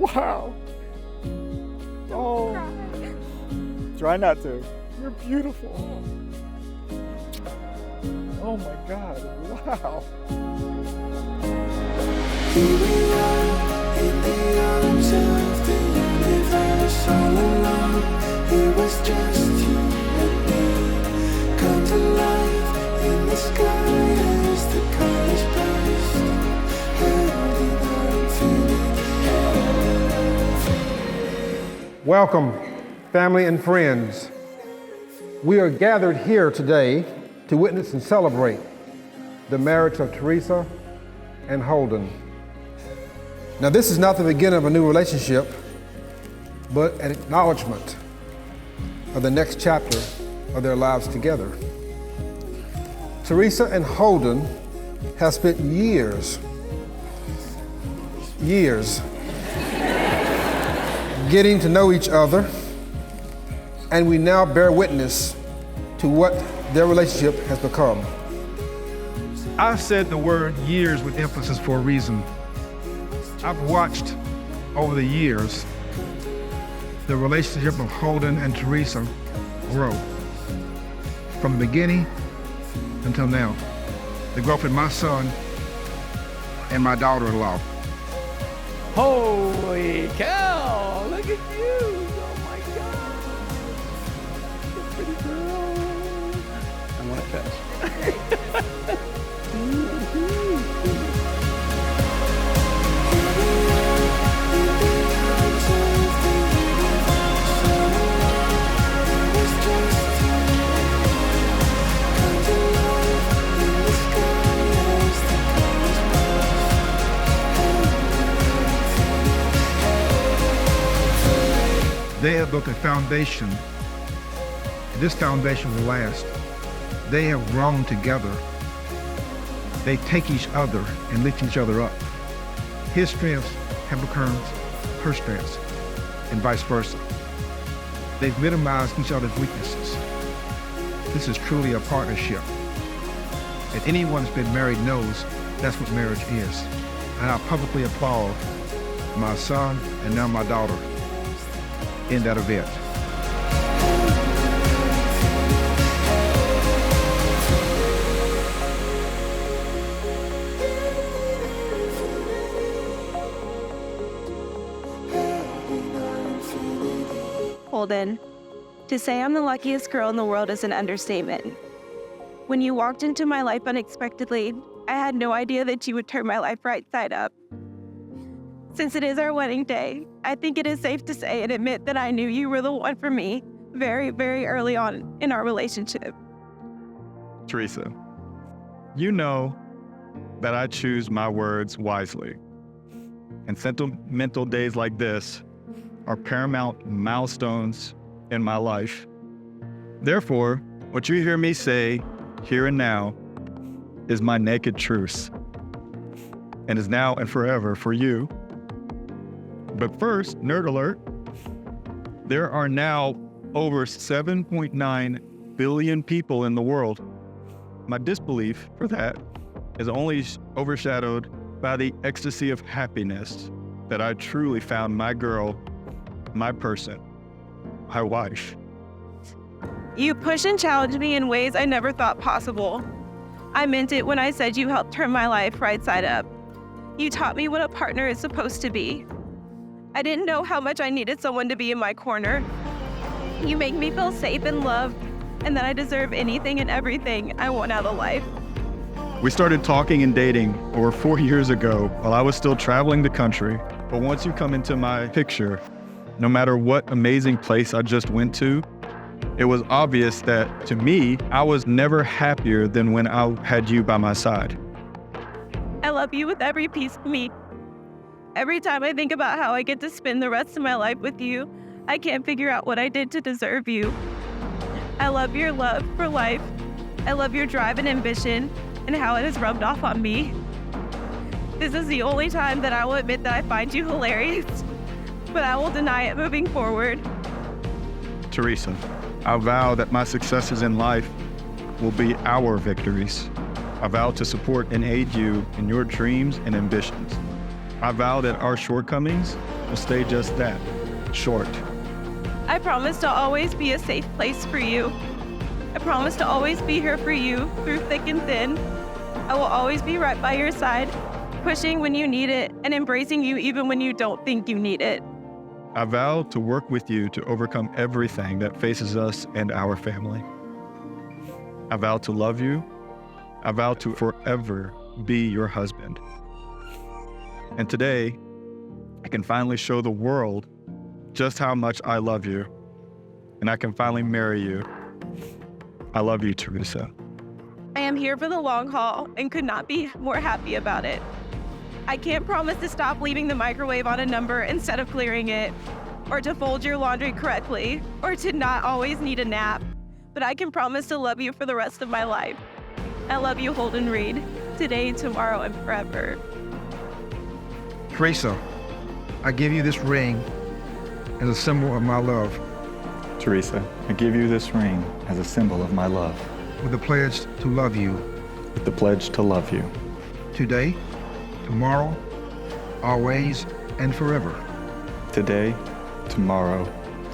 Wow. Oh. Try not to. You're beautiful. Oh my God. Wow. Here we are in the arms of the universe all alone. It was just you and me. Come to life in the sky as the colors burst. Held in our infinity. Welcome, family and friends. We are gathered here today to witness and celebrate the marriage of Teresa and Holdun. Now, this is not the beginning of a new relationship, but an acknowledgement of the next chapter of their lives together. Teresa and Holdun have spent years getting to know each other, and we now bear witness to what their relationship has become. I've said the word years with emphasis for a reason. I've watched over the years the relationship of Holdun and Teresa grow from the beginning until now. The growth in my son and my daughter-in-law. Holy cow! Look at you! Oh my God! You pretty girl. I want to touch. They have built a foundation, and this foundation will last. They have grown together. They take each other and lift each other up. His strengths have become her strengths, and vice versa. They've minimized each other's weaknesses. This is truly a partnership. And anyone who's been married knows that's what marriage is. And I publicly applaud my son and now my daughter in that event. Holdun, to say I'm the luckiest girl in the world is an understatement. When you walked into my life unexpectedly, I had no idea that you would turn my life right side up. Since it is our wedding day, I think it is safe to say and admit that I knew you were the one for me very, very early on in our relationship. Teresa, you know that I choose my words wisely. And sentimental days like this are paramount milestones in my life. Therefore, what you hear me say here and now is my naked truth, and is now and forever for you. But first, nerd alert, there are now over 7.9 billion people in the world. My disbelief for that is only overshadowed by the ecstasy of happiness that I truly found my girl, my person, my wife. You push and challenge me in ways I never thought possible. I meant it when I said you helped turn my life right side up. You taught me what a partner is supposed to be. I didn't know how much I needed someone to be in my corner. You make me feel safe and loved, and that I deserve anything and everything I want out of life. We started talking and dating over 4 years ago while I was still traveling the country. But once you come into my picture, no matter what amazing place I just went to, it was obvious that to me, I was never happier than when I had you by my side. I love you with every piece of me. Every time I think about how I get to spend the rest of my life with you, I can't figure out what I did to deserve you. I love your love for life. I love your drive and ambition and how it has rubbed off on me. This is the only time that I will admit that I find you hilarious, but I will deny it moving forward. Teresa, I vow that my successes in life will be our victories. I vow to support and aid you in your dreams and ambitions. I vow that our shortcomings will stay just that, short. I promise to always be a safe place for you. I promise to always be here for you through thick and thin. I will always be right by your side, pushing when you need it and embracing you even when you don't think you need it. I vow to work with you to overcome everything that faces us and our family. I vow to love you. I vow to forever be your husband. And today, I can finally show the world just how much I love you, and I can finally marry you. I love you, Teresa. I am here for the long haul and could not be more happy about it. I can't promise to stop leaving the microwave on a number instead of clearing it, or to fold your laundry correctly, or to not always need a nap, but I can promise to love you for the rest of my life. I love you, Holdun Reed, today, tomorrow, and forever. Teresa, I give you this ring as a symbol of my love, Teresa, I give you this ring as a symbol of my love, with the pledge to love you with the pledge to love you today, tomorrow, always, and forever. today, tomorrow,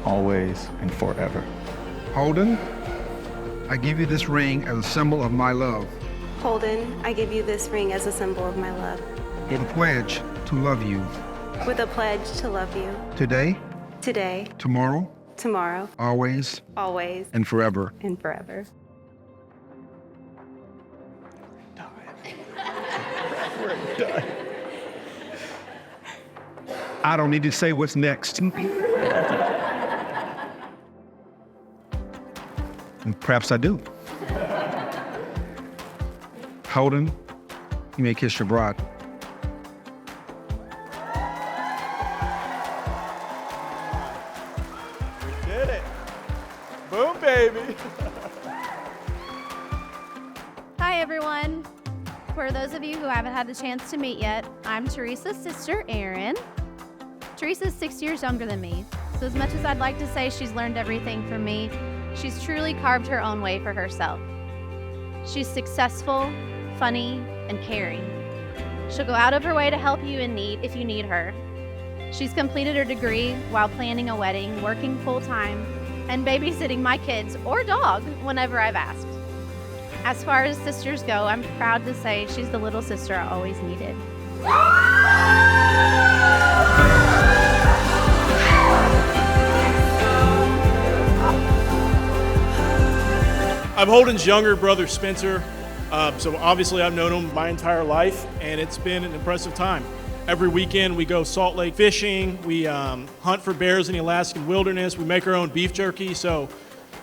always, and forever. Holdun, I give you this ring as a symbol of my love, Holdun, I give you this ring as a symbol of my love, with a pledge to love you with a pledge to love you today, today, tomorrow, tomorrow, always, always, and forever. and forever. I don't need to say what's next. And perhaps I do. Holdun, you may kiss your bride. Did it. Boom, baby. Hi, everyone. For those of you who haven't had the chance to meet yet, I'm Teresa's sister, Erin. Teresa's 6 years younger than me, so as much as I'd like to say she's learned everything from me, she's truly carved her own way for herself. She's successful, funny, and caring. She'll go out of her way to help you in need if you need her. She's completed her degree while planning a wedding, working full-time, and babysitting my kids or dog whenever I've asked. As far as sisters go, I'm proud to say she's the little sister I always needed. I'm Holdun's younger brother, Spencer. So obviously I've known him my entire life, and it's been an impressive time. Every weekend we go Salt Lake fishing, we hunt for bears in the Alaskan wilderness, we make our own beef jerky, so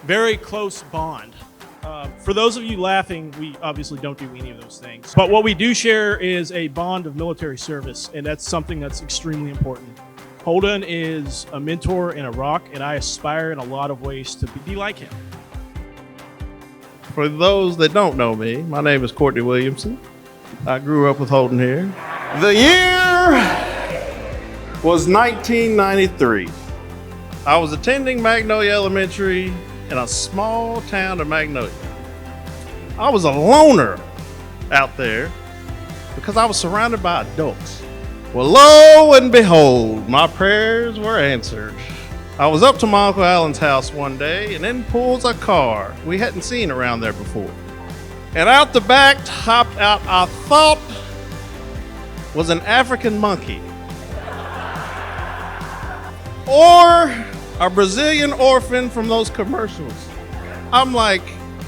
very close bond. For those of you laughing, we obviously don't do any of those things. But what we do share is a bond of military service, and that's something that's extremely important. Holdun is a mentor and a rock, and I aspire in a lot of ways to be like him. For those that don't know me, my name is Courtney Williamson. I grew up with Holdun here. The year was 1993. I was attending Magnolia Elementary in a small town of Magnolia. I was a loner out there because I was surrounded by adults. Well, lo and behold, my prayers were answered. I was up to my Uncle Alan's house one day, and in pulls a car we hadn't seen around there before. And out the back hopped out, I thought, was an African monkey. Or a Brazilian orphan from those commercials. I'm like,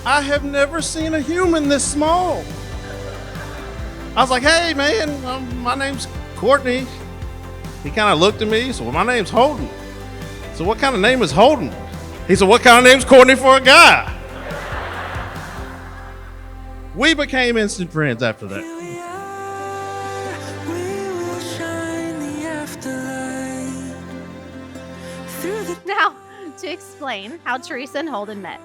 I have never seen a human this small. I was like, hey man, my name's Courtney. He kind of looked at me, so my name's Holdun. So what kind of name is Holdun? He said, what kind of name's Courtney for a guy? We became instant friends after that. Here we are, we will shine the afterlight through the Now, to explain how Teresa and Holdun met.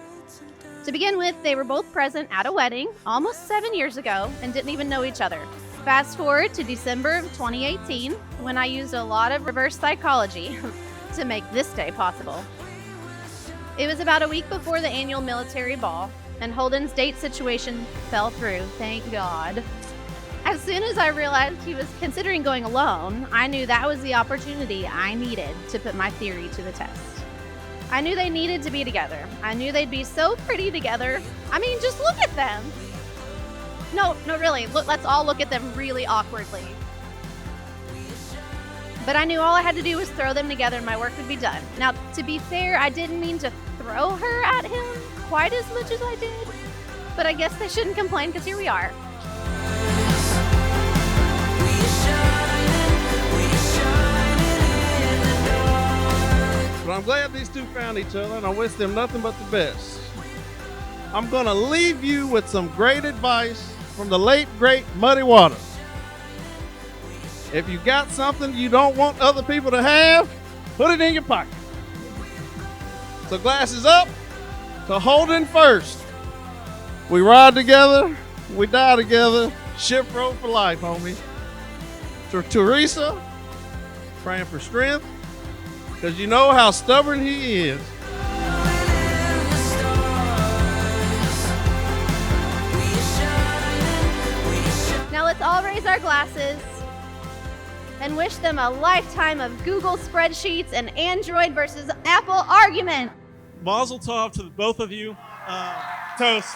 To begin with, they were both present at a wedding almost 7 years ago and didn't even know each other. Fast forward to December of 2018, when I used a lot of reverse psychology to make this day possible. It was about a week before the annual military ball, and Holdun's date situation fell through, thank God. As soon as I realized he was considering going alone, I knew that was the opportunity I needed to put my theory to the test. I knew they needed to be together. I knew they'd be so pretty together. I mean, just look at them. No, really. Look, let's all look at them really awkwardly. But I knew all I had to do was throw them together and my work would be done. Now, to be fair, I didn't mean to throw her at him quite as much as I did. But I guess they shouldn't complain because here we are. But I'm glad these two found each other, and I wish them nothing but the best. I'm gonna leave you with some great advice from the late, great Muddy Waters. If you got something you don't want other people to have, put it in your pocket. So glasses up to Holdun first. We ride together, we die together, ship road for life, homie. To Teresa, praying for strength, because you know how stubborn he is. Now let's all raise our glasses and wish them a lifetime of Google spreadsheets and Android versus Apple argument. Mazel tov to both of you. Toast.